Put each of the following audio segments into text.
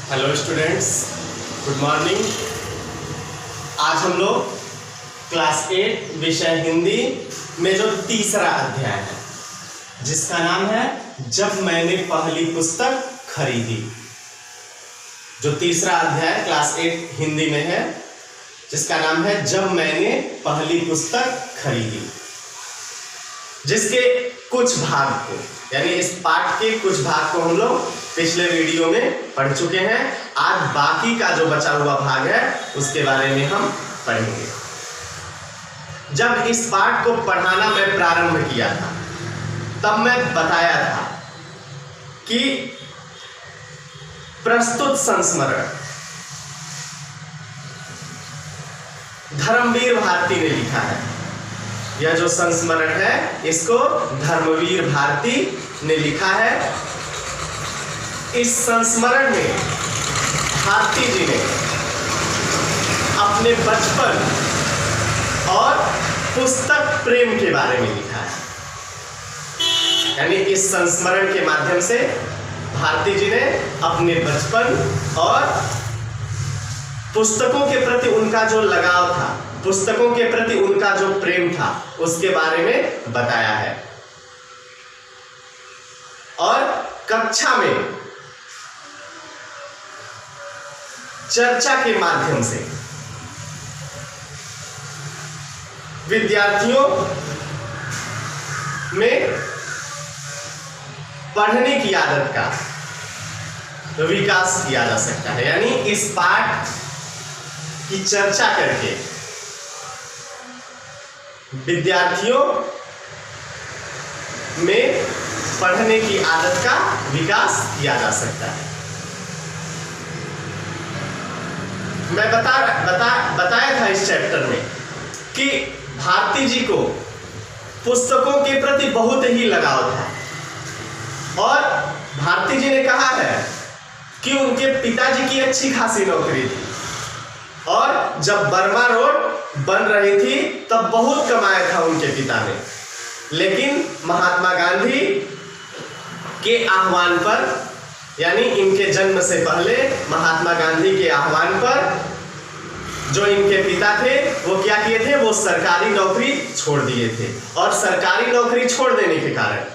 Hello students, good morning. आज हम लोग क्लास 8 विषय हिंदी में जो तीसरा अध्याय है जिसका नाम है जब मैंने पहली पुस्तक खरीदी। जो तीसरा अध्याय क्लास 8 हिंदी में है जिसका नाम है जब मैंने पहली पुस्तक खरीदी, जिसके कुछ भाग को यानी इस पाठ के कुछ भाग को हम लोग पिछले वीडियो में पढ़ चुके हैं। आज बाकी का जो बचा हुआ भाग है उसके बारे में हम पढ़ेंगे। जब इस पाठ को पढ़ाना मैं प्रारंभ किया था तब मैं बताया था कि प्रस्तुत संस्मरण धर्मवीर भारती ने लिखा है। यह जो संस्मरण है इसको धर्मवीर भारती ने लिखा है। इस संस्मरण में भारती जी ने अपने बचपन और पुस्तक प्रेम के बारे में लिखा है। यानी इस संस्मरण के माध्यम से भारती जी ने अपने बचपन और पुस्तकों के प्रति उनका जो लगाव था, पुस्तकों के प्रति उनका जो प्रेम था, उसके बारे में बताया है। और कक्षा में चर्चा के माध्यम से विद्यार्थियों में पढ़ने की आदत का विकास किया जा सकता है। यानी इस पाठ की चर्चा करके विद्यार्थियों में पढ़ने की आदत का विकास किया जा सकता है। मैं बताया था इस चैप्टर में कि भारती जी को पुस्तकों के प्रति बहुत ही लगाव था और भारती जी ने कहा है कि उनके पिताजी की अच्छी खासी नौकरी थी और जब बर्मा रोड बन रही थी तब बहुत कमाया था उनके पिता ने। लेकिन महात्मा गांधी के आह्वान पर, यानी इनके जन्म से पहले महात्मा गांधी के आह्वान पर जो इनके पिता थे वो क्या किए थे, वो सरकारी नौकरी छोड़ दिए थे। और सरकारी नौकरी छोड़ देने के कारण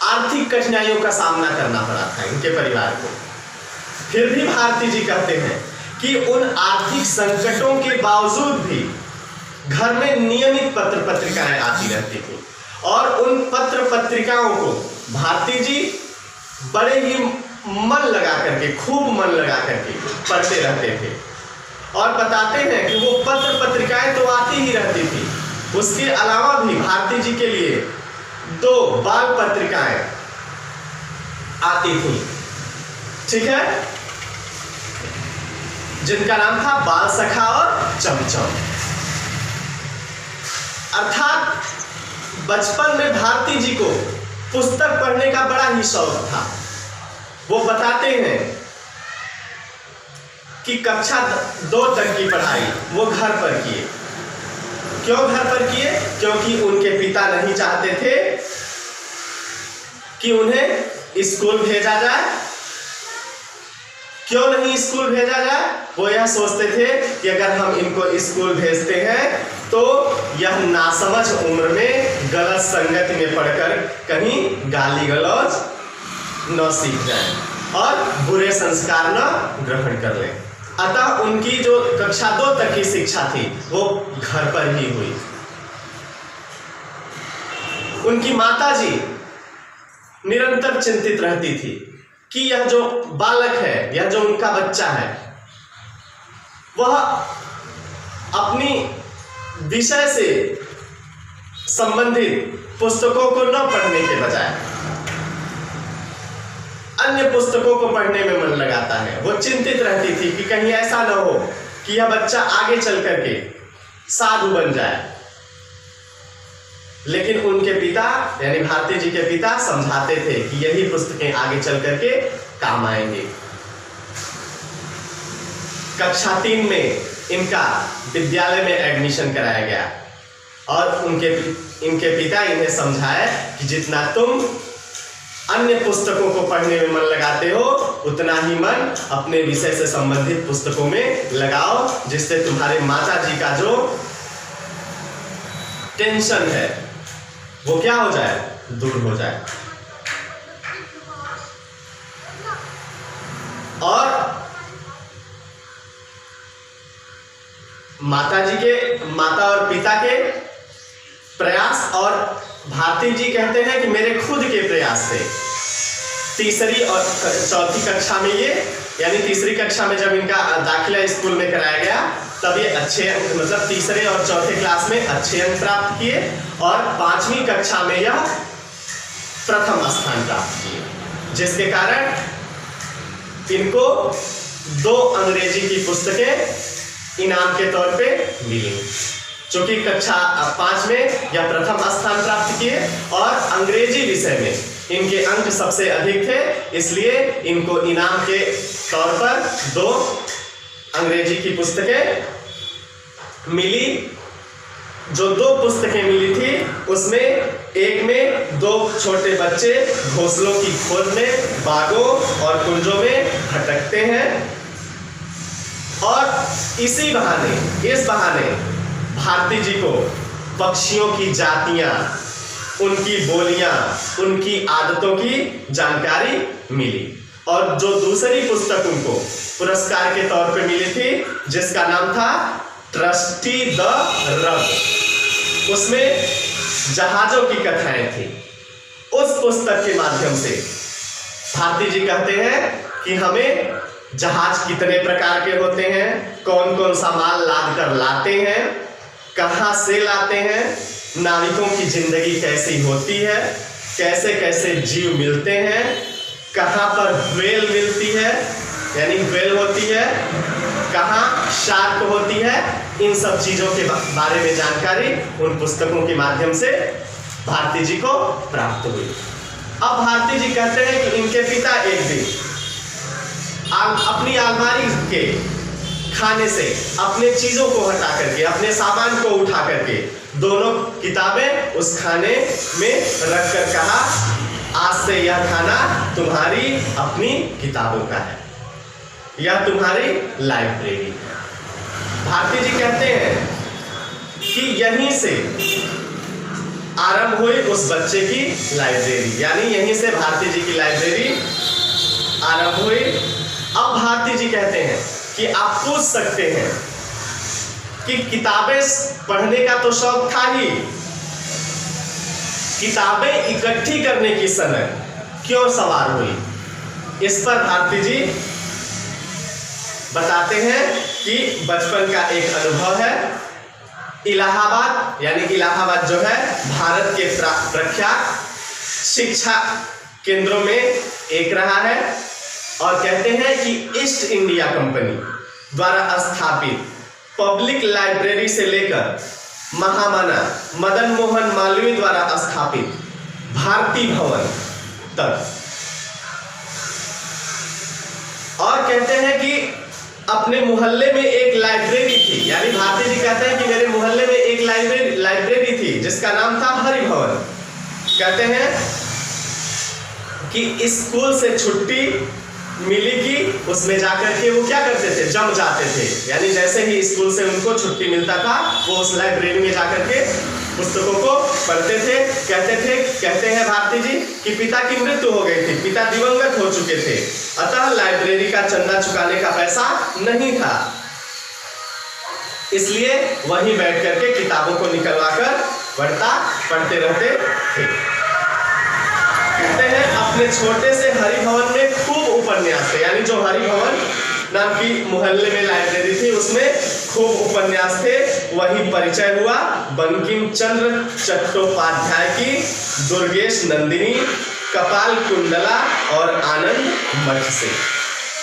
आर्थिक कठिनाइयों का सामना करना पड़ा था इनके परिवार को। फिर भी भारती जी कहते हैं कि उन आर्थिक संकटों के बावजूद भी घर में नियमित पत्र पत्रिकाएं आती रहती थी और उन पत्र पत्रिकाओं को भारती जी बड़े ही मन लगा करके, खूब मन लगा करके पढ़ते रहते थे। और बताते हैं कि वो पत्र पत्रिकाएं तो आती ही रहती थी, उसके अलावा भी भारती जी के लिए 2 बाल पत्रिकाएं आती थी, ठीक है, जिनका नाम था बाल सखा और चमचम। अर्थात बचपन में भारती जी को पुस्तक पढ़ने का बड़ा ही शौक था। वो बताते हैं कि कक्षा 2 तक की पढ़ाई वो घर पर किए। क्यों घर पर किए? क्योंकि उनके पिता नहीं चाहते थे कि उन्हें स्कूल भेजा जाए। क्यों नहीं स्कूल भेजा जाए? वो यह सोचते थे कि अगर हम इनको स्कूल भेजते हैं तो यह नासमझ उम्र में गलत संगत में पढ़कर कहीं गाली गलौज न सीख जाए और बुरे संस्कार न ग्रहण कर लें। अतः उनकी जो कक्षा 2 तक की शिक्षा थी वो घर पर ही हुई। उनकी माताजी निरंतर चिंतित रहती थी कि यह जो बालक है, यह जो उनका बच्चा है, वह अपनी विषय से संबंधित पुस्तकों को न पढ़ने के बजाय अन्य पुस्तकों को पढ़ने में मन लगाता है। वो चिंतित रहती थी कि कहीं ऐसा न हो कि यह बच्चा आगे चल करके साधु बन जाए। लेकिन उनके पिता यानी भारती जी के पिता समझाते थे कि यही पुस्तकें आगे चल करके काम आएंगी। कक्षा 3 में इनका विद्यालय में एडमिशन कराया गया और इनके पिता इन्हें समझाए कि जितना तुम अन्य पुस्तकों को पढ़ने में मन लगाते हो, उतना ही मन अपने विषय से संबंधित पुस्तकों में लगाओ, जिससे तुम्हारे माता जी का जो टेंशन है वो क्या हो जाए, दूर हो जाए। और माता और पिता के प्रयास, और भारती जी कहते हैं कि मेरे खुद के प्रयास से तीसरी और चौथी कक्षा में ये, यानी तीसरी कक्षा में जब इनका दाखिला स्कूल में कराया गया तब ये अच्छे अंक, मतलब तीसरे और चौथे क्लास में अच्छे अंक प्राप्त किए, और 5वीं कक्षा में यह प्रथम स्थान प्राप्त किए, जिसके कारण इनको 2 अंग्रेजी की पुस्तकें इनाम के तौर पे मिली। चूंकि कक्षा 5 में यह प्रथम स्थान प्राप्त किए और अंग्रेजी विषय में इनके अंक सबसे अधिक थे, इसलिए इनको इनाम के तौर पर 2 अंग्रेजी की पुस्तकें मिली। जो 2 पुस्तकें मिली थी उसमें एक में 2 छोटे बच्चे घोंसलों की खोज में बागों और कुंजों में भटकते हैं, और इस बहाने भारती जी को पक्षियों की जातियां, उनकी बोलियां, उनकी आदतों की जानकारी मिली। और जो दूसरी पुस्तक उनको पुरस्कार के तौर पे मिली थी, जिसका नाम था ट्रस्टी द रग, उसमें जहाजों की कथाएं थी। उस पुस्तक के माध्यम से भारती जी कहते हैं कि हमें जहाज कितने प्रकार के होते हैं, कौन कौन सा माल लाद कर लाते हैं, कहाँ से लाते हैं, नाविकों की जिंदगी कैसी होती है, कैसे कैसे जीव मिलते हैं, कहाँ पर व्हेल मिलती है यानी व्हेल होती है, कहाँ शार्क होती है, इन सब चीजों के बारे में जानकारी उन पुस्तकों के माध्यम से भारती जी को प्राप्त हुई। अब भारती जी कहते हैं कि इनके पिता एक दिन अपनी अलमारी के खाने से अपने चीजों को हटा करके, अपने सामान को उठा करके दोनों किताबें उस खाने में रखकर कहा, आज से यह खाना तुम्हारी अपनी किताबों का है, यह तुम्हारी लाइब्रेरी है। भारती जी कहते हैं कि यहीं से आरंभ हुई उस बच्चे की लाइब्रेरी, यानी यहीं से भारती जी की लाइब्रेरी आरंभ हुई। अब भारती जी कहते हैं कि आप पूछ सकते हैं कि किताबें पढ़ने का तो शौक था ही, किताबें इकट्ठी करने की समय क्यों सवार हुई? इस पर भारती जी बताते हैं कि बचपन का एक अनुभव है। इलाहाबाद, यानी इलाहाबाद जो है भारत के प्रख्यात शिक्षा केंद्रों में एक रहा है, और कहते हैं कि ईस्ट इंडिया कंपनी द्वारा स्थापित पब्लिक लाइब्रेरी से लेकर महामना मदन मोहन मालवीय द्वारा स्थापित भारती भवन तक, और कहते हैं कि अपने मोहल्ले में एक लाइब्रेरी थी, यानी भारती जी कहते हैं कि मेरे मोहल्ले में एक लाइब्रेरी थी जिसका नाम था हरि भवन। कहते हैं कि स्कूल से छुट्टी मिली कि उसमें जाकर के वो क्या करते थे, जम जाते थे, यानी जैसे ही स्कूल से उनको छुट्टी मिलता था वो उस लाइब्रेरी में जाकर के पुस्तकों को पढ़ते थे। कहते हैं भारती जी कि पिता की मृत्यु हो गई थी, पिता दिवंगत हो चुके थे, अतः लाइब्रेरी का चंदा चुकाने का पैसा नहीं था, इसलिए वहीं बैठ करके किताबों को निकलवा कर पढ़ते रहते थे। कहते हैं अपने छोटे से हरि भवन में खूब उपन्यास थे, यानी जो हरि भवन नाम की मोहल्ले में लाइब्रेरी थी उसमें खूब उपन्यास थे। वही परिचय हुआ बंकिम चंद्र चट्टोपाध्याय की दुर्गेश नंदिनी, कपाल कुंडला और आनंद मठ से।